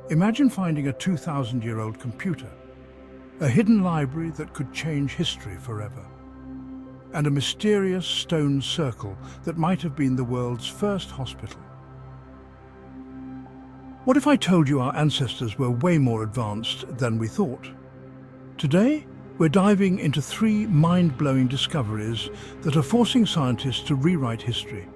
Imagine finding a 2,000-year-old computer, a hidden library that could change history forever, and a mysterious stone circle that might have been the world's first hospital. What if I told you our ancestors were way more advanced than we thought? Today, we're diving into three mind-blowing discoveries that are forcing scientists to rewrite history.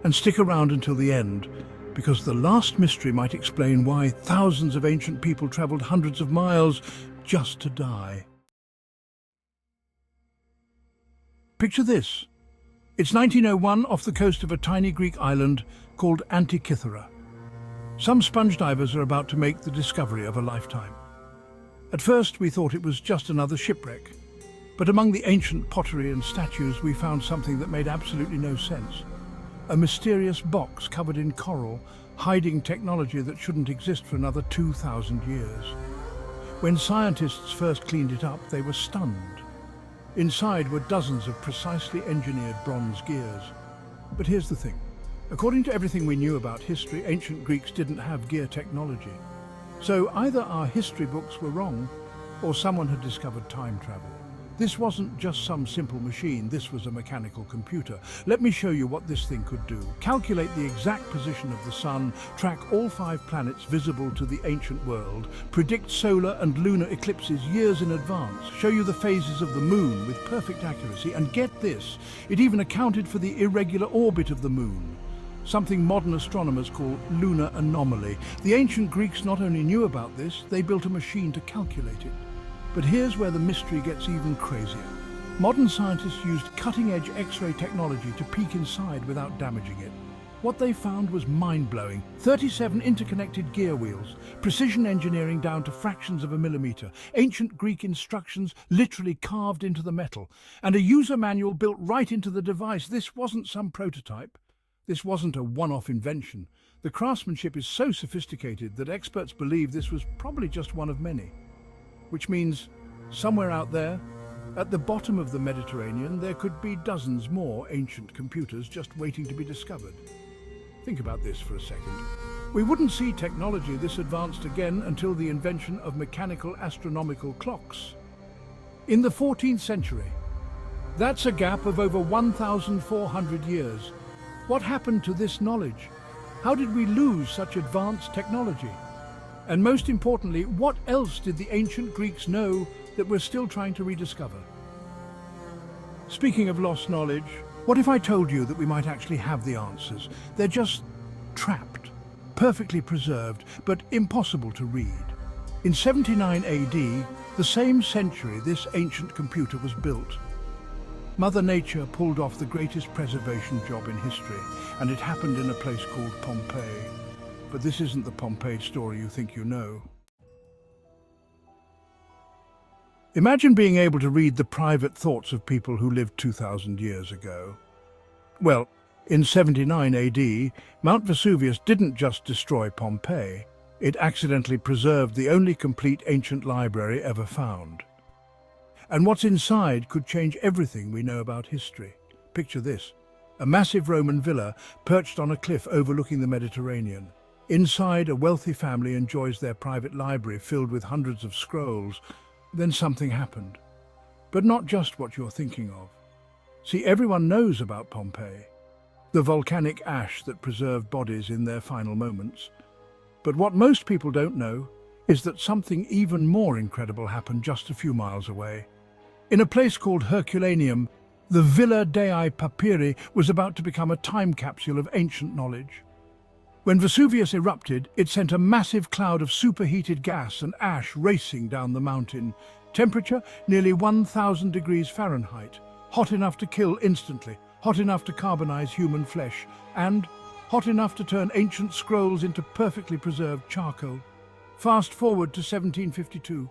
And stick around until the end, because the last mystery might explain why thousands of ancient people traveled hundreds of miles just to die. Picture this. It's 1901 off the coast of a tiny Greek island called Antikythera. Some sponge divers are about to make the discovery of a lifetime. At first, we thought it was just another shipwreck. But among the ancient pottery and statues, we found something that made absolutely no sense. A mysterious box covered in coral, hiding technology that shouldn't exist for another 2,000 years. When scientists first cleaned it up, they were stunned. Inside were dozens of precisely engineered bronze gears. But here's the thing. According to everything we knew about history, ancient Greeks didn't have gear technology. So either our history books were wrong, or someone had discovered time travel. This wasn't just some simple machine, this was a mechanical computer. Let me show you what this thing could do. Calculate the exact position of the sun, track all 5 planets visible to the ancient world, predict solar and lunar eclipses years in advance, show you the phases of the moon with perfect accuracy, and get this, it even accounted for the irregular orbit of the moon. Something modern astronomers call lunar anomaly. The ancient Greeks not only knew about this, they built a machine to calculate it. But here's where the mystery gets even crazier. Modern scientists used cutting-edge X-ray technology to peek inside without damaging it. What they found was mind-blowing. 37 interconnected gear wheels, precision engineering down to fractions of a millimeter, ancient Greek instructions literally carved into the metal, and a user manual built right into the device. This wasn't some prototype. This wasn't a one-off invention. The craftsmanship is so sophisticated that experts believe this was probably just one of many. Which means, somewhere out there, at the bottom of the Mediterranean, there could be dozens more ancient computers just waiting to be discovered. Think about this for a second. We wouldn't see technology this advanced again until the invention of mechanical astronomical clocks. In the 14th century. That's a gap of over 1,400 years. What happened to this knowledge? How did we lose such advanced technology? And most importantly, what else did the ancient Greeks know that we're still trying to rediscover? Speaking of lost knowledge, what if I told you that we might actually have the answers? They're just trapped, perfectly preserved, but impossible to read. In 79 AD, the same century this ancient computer was built, Mother Nature pulled off the greatest preservation job in history, and it happened in a place called Pompeii. But this isn't the Pompeii story you think you know. Imagine being able to read the private thoughts of people who lived 2,000 years ago. Well, in 79 AD, Mount Vesuvius didn't just destroy Pompeii, it accidentally preserved the only complete ancient library ever found. And what's inside could change everything we know about history. Picture this, a massive Roman villa perched on a cliff overlooking the Mediterranean. Inside, a wealthy family enjoys their private library filled with hundreds of scrolls. Then something happened. But not just what you're thinking of. See, everyone knows about Pompeii, the volcanic ash that preserved bodies in their final moments. But what most people don't know is that something even more incredible happened just a few miles away. In a place called Herculaneum, the Villa dei Papyri was about to become a time capsule of ancient knowledge. When Vesuvius erupted, it sent a massive cloud of superheated gas and ash racing down the mountain. Temperature nearly 1,000 degrees Fahrenheit, hot enough to kill instantly, hot enough to carbonize human flesh, and hot enough to turn ancient scrolls into perfectly preserved charcoal. Fast forward to 1752.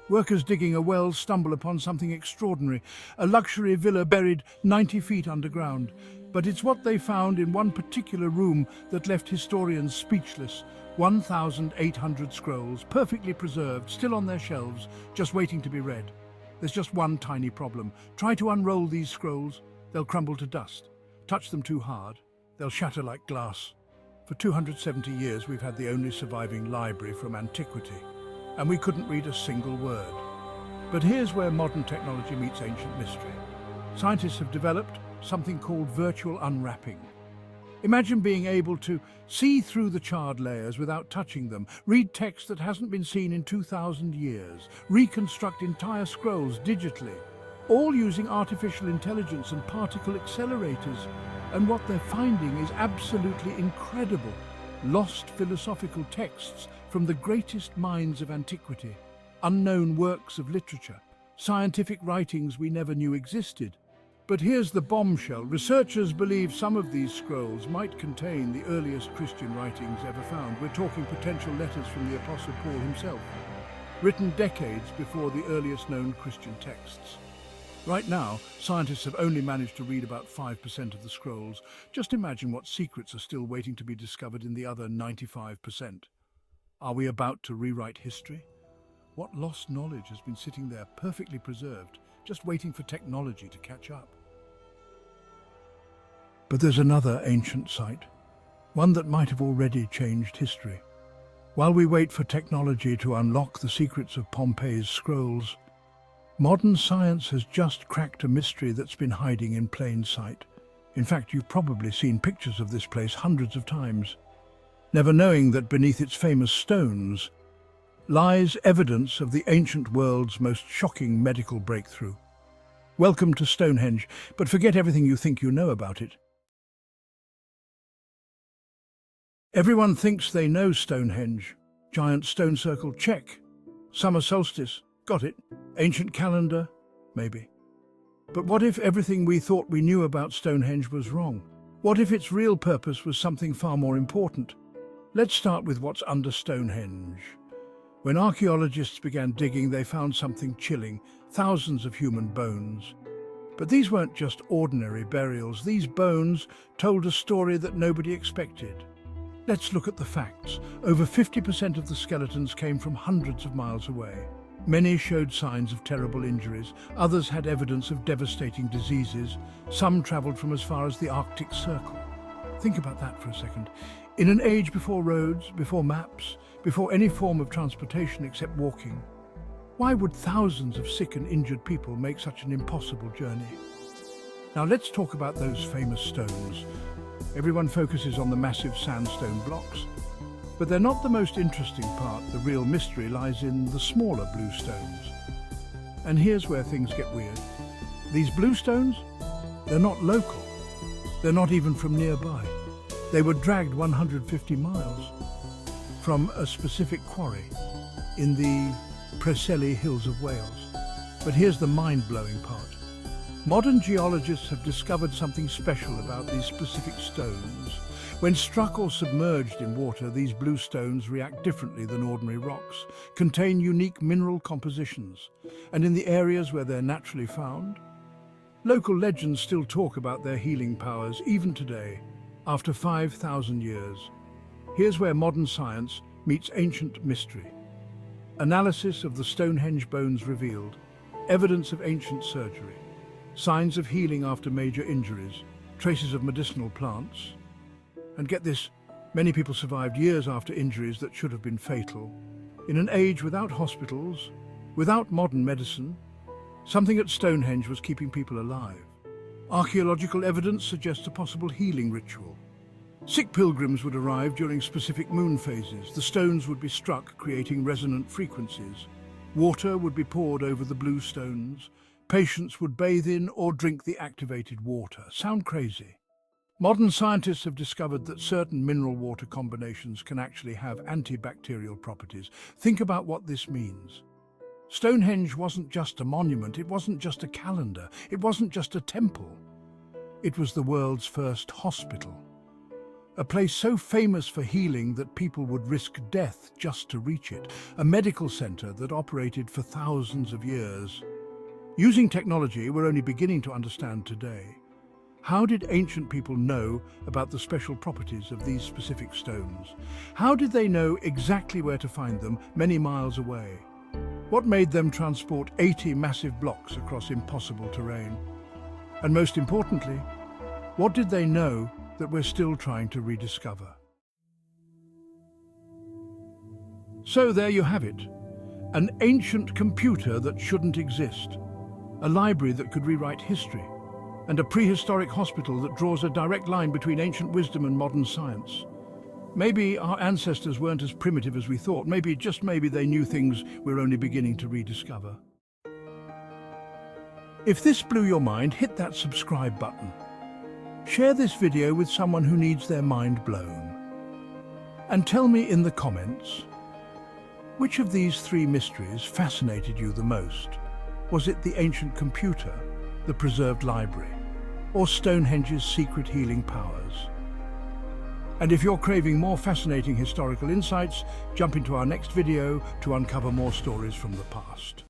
Workers digging a well stumble upon something extraordinary, a luxury villa buried 90 feet underground. But it's what they found in one particular room that left historians speechless. 1,800 scrolls, perfectly preserved, still on their shelves, just waiting to be read. There's just one tiny problem. Try to unroll these scrolls, they'll crumble to dust. Touch them too hard, they'll shatter like glass. For 270 years, we've had the only surviving library from antiquity, and we couldn't read a single word. But here's where modern technology meets ancient mystery. Scientists have developed something called virtual unwrapping. Imagine being able to see through the charred layers without touching them, read text that hasn't been seen in 2,000 years, reconstruct entire scrolls digitally, all using artificial intelligence and particle accelerators. And what they're finding is absolutely incredible. Lost philosophical texts from the greatest minds of antiquity, unknown works of literature, scientific writings we never knew existed. But here's the bombshell. Researchers believe some of these scrolls might contain the earliest Christian writings ever found. We're talking potential letters from the Apostle Paul himself, written decades before the earliest known Christian texts. Right now, scientists have only managed to read about 5% of the scrolls. Just imagine what secrets are still waiting to be discovered in the other 95%. Are we about to rewrite history? What lost knowledge has been sitting there perfectly preserved, just waiting for technology to catch up? But there's another ancient site, one that might have already changed history. While we wait for technology to unlock the secrets of Pompeii's scrolls, modern science has just cracked a mystery that's been hiding in plain sight. In fact, you've probably seen pictures of this place hundreds of times, never knowing that beneath its famous stones lies evidence of the ancient world's most shocking medical breakthrough. Welcome to Stonehenge, but forget everything you think you know about it. Everyone thinks they know Stonehenge. Giant stone circle, check. Summer solstice, got it. Ancient calendar, maybe. But what if everything we thought we knew about Stonehenge was wrong? What if its real purpose was something far more important? Let's start with what's under Stonehenge. When archaeologists began digging, they found something chilling, thousands of human bones. But these weren't just ordinary burials. These bones told a story that nobody expected. Let's look at the facts. Over 50% of the skeletons came from hundreds of miles away. Many showed signs of terrible injuries. Others had evidence of devastating diseases. Some traveled from as far as the Arctic Circle. Think about that for a second. In an age before roads, before maps, before any form of transportation except walking, why would thousands of sick and injured people make such an impossible journey? Now let's talk about those famous stones. Everyone focuses on the massive sandstone blocks, but they're not the most interesting part. The real mystery lies in the smaller blue stones. And here's where things get weird. These blue stones, they're not local. They're not even from nearby. They were dragged 150 miles from a specific quarry in the Preseli Hills of Wales. But here's the mind-blowing part. Modern geologists have discovered something special about these specific stones. When struck or submerged in water, these blue stones react differently than ordinary rocks, contain unique mineral compositions, and in the areas where they're naturally found, local legends still talk about their healing powers even today, after 5,000 years. Here's where modern science meets ancient mystery. Analysis of the Stonehenge bones revealed evidence of ancient surgery, signs of healing after major injuries, traces of medicinal plants. And get this, many people survived years after injuries that should have been fatal. In an age without hospitals, without modern medicine, something at Stonehenge was keeping people alive. Archaeological evidence suggests a possible healing ritual. Sick pilgrims would arrive during specific moon phases. The stones would be struck, creating resonant frequencies. Water would be poured over the blue stones. Patients would bathe in or drink the activated water. Sound crazy? Modern scientists have discovered that certain mineral water combinations can actually have antibacterial properties. Think about what this means. Stonehenge wasn't just a monument, it wasn't just a calendar, it wasn't just a temple. It was the world's first hospital. A place so famous for healing that people would risk death just to reach it. A medical center that operated for thousands of years. Using technology we're only beginning to understand today. How did ancient people know about the special properties of these specific stones? How did they know exactly where to find them many miles away? What made them transport 80 massive blocks across impossible terrain? And most importantly, what did they know that we're still trying to rediscover? So there you have it. An ancient computer that shouldn't exist. A library that could rewrite history. And a prehistoric hospital that draws a direct line between ancient wisdom and modern science. Maybe our ancestors weren't as primitive as we thought. Maybe, just maybe, they knew things we're only beginning to rediscover. If this blew your mind, hit that subscribe button. Share this video with someone who needs their mind blown. And tell me in the comments, which of these three mysteries fascinated you the most? Was it the ancient computer, the preserved library, or Stonehenge's secret healing powers? And if you're craving more fascinating historical insights, jump into our next video to uncover more stories from the past.